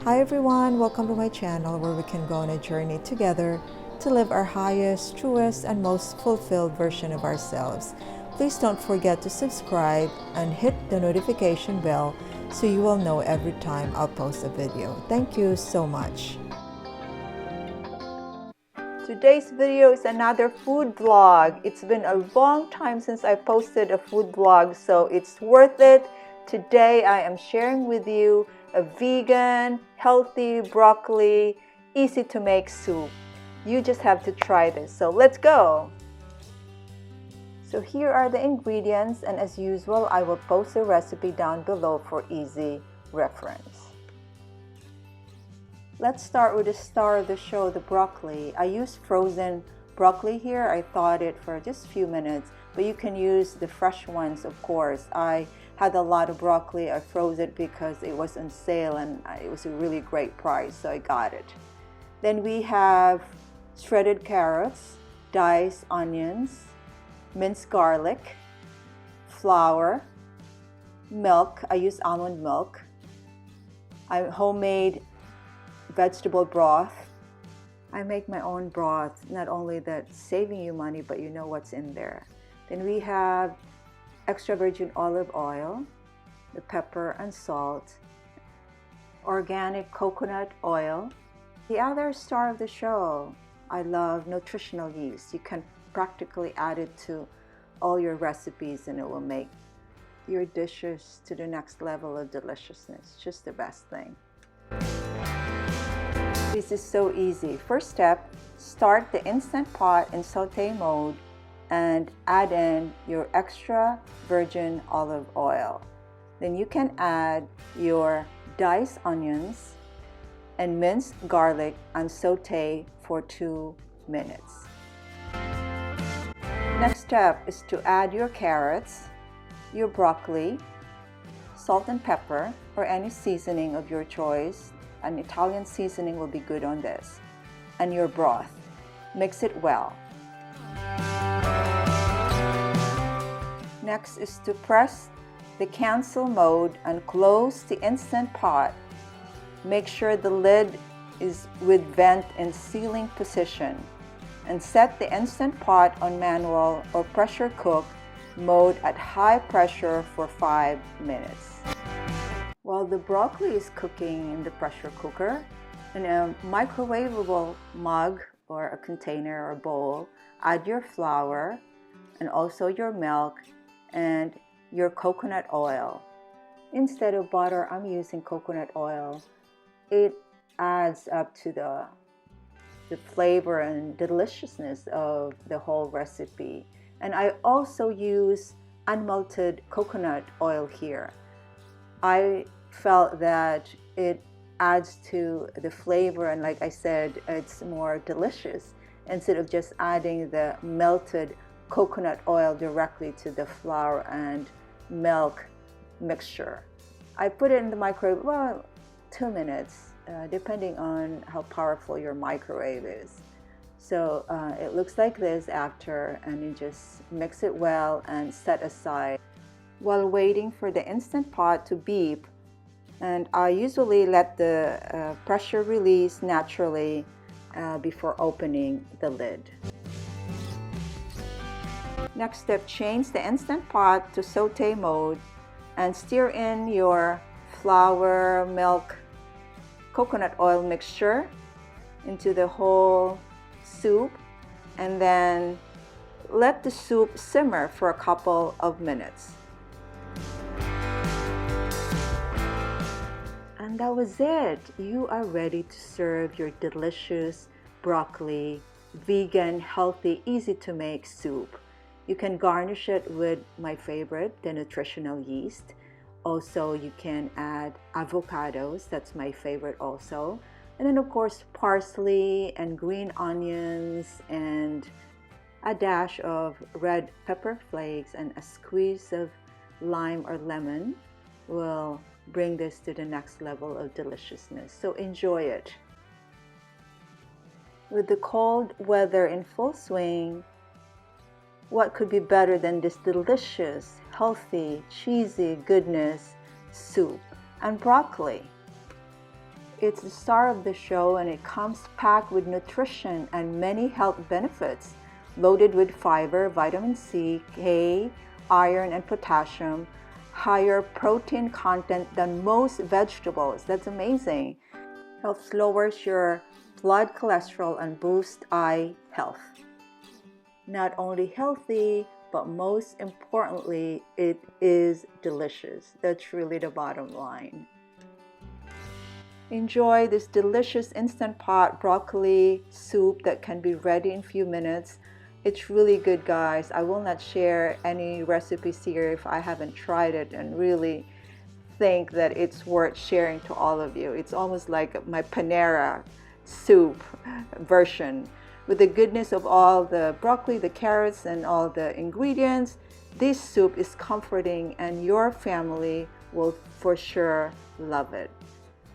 Hi everyone, welcome to my channel where we can go on a journey together to live our highest, truest, and most fulfilled version of ourselves. Please don't forget to subscribe and hit the notification bell so you will know every time I'll post a video. Thank you so much. Today's video is another food vlog. It's been a long time since I posted a food vlog, so it's worth it. Today I am sharing with you a vegan, healthy, broccoli, easy to make soup. You just have to try this. So let's go. So here are the ingredients, and as usual, I will post a recipe down below for easy reference. Let's start with the star of the show, the broccoli. I used frozen broccoli here. I thawed it for just a few minutes, but you can use the fresh ones, of course. I had a lot of broccoli. I froze it because it was on sale and it was a really great price, so I got it. Then we have shredded carrots, diced onions, minced garlic, flour, milk. I use almond milk. Homemade vegetable broth. I make my own broth. Not only that, saving you money, but you know what's in there. Then we have extra virgin olive oil, the pepper and salt, organic coconut oil. The other star of the show, I love nutritional yeast. You can practically add it to all your recipes and it will make your dishes to the next level of deliciousness. Just the best thing. This is so easy. First step, start the Instant Pot in saute mode and add in your extra virgin olive oil. Then you can add your diced onions and minced garlic and saute for 2 minutes. Next step is to add your carrots, your broccoli, salt and pepper, or any seasoning of your choice. An Italian seasoning will be good on this, and your broth. Mix it well. Next is to press the cancel mode and close the Instant Pot. Make sure the lid is with vent in sealing position, and set the Instant Pot on manual or pressure cook mode at high pressure for 5 minutes. While the broccoli is cooking in the pressure cooker, in a microwavable mug or a container or bowl, add your flour and also your milk and your coconut oil. Instead of butter, I'm using coconut oil. It adds up to the flavor and deliciousness of the whole recipe. And I also use unmelted coconut oil here. I felt that it adds to the flavor, and like I said, it's more delicious instead of just adding the melted coconut oil directly to the flour and milk mixture. I put it in the microwave, well, 2 minutes, depending on how powerful your microwave is. So it looks like this after, and you just mix it well and set aside while waiting for the Instant Pot to beep. And I usually let the pressure release naturally before opening the lid. Next step, change the Instant Pot to saute mode and stir in your flour, milk, coconut oil mixture into the whole soup, and then let the soup simmer for a couple of minutes. And that was it. You are ready to serve your delicious broccoli, vegan, healthy, easy to make soup. You can garnish it with my favorite, the nutritional yeast. Also, you can add avocados. That's my favorite also. And then of course, parsley and green onions and a dash of red pepper flakes and a squeeze of lime or lemon will bring this to the next level of deliciousness. So enjoy it. With the cold weather in full swing, what could be better than this delicious, healthy, cheesy goodness, soup and broccoli? It's the star of the show, and it comes packed with nutrition and many health benefits, loaded with fiber, vitamin C, K, iron, and potassium, higher protein content than most vegetables. That's amazing. Helps lowers your blood cholesterol and boosts eye health. Not only healthy, but most importantly, it is delicious. That's really the bottom line. Enjoy this delicious Instant Pot broccoli soup that can be ready in a few minutes. It's really good, guys. I will not share any recipes here if I haven't tried it and really think that it's worth sharing to all of you. It's almost like my Panera soup version. With the goodness of all the broccoli, the carrots, and all the ingredients, this soup is comforting and your family will for sure love it.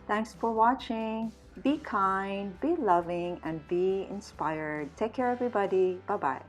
Thanks for watching. Be kind, be loving, and be inspired. Take care, everybody. Bye-bye.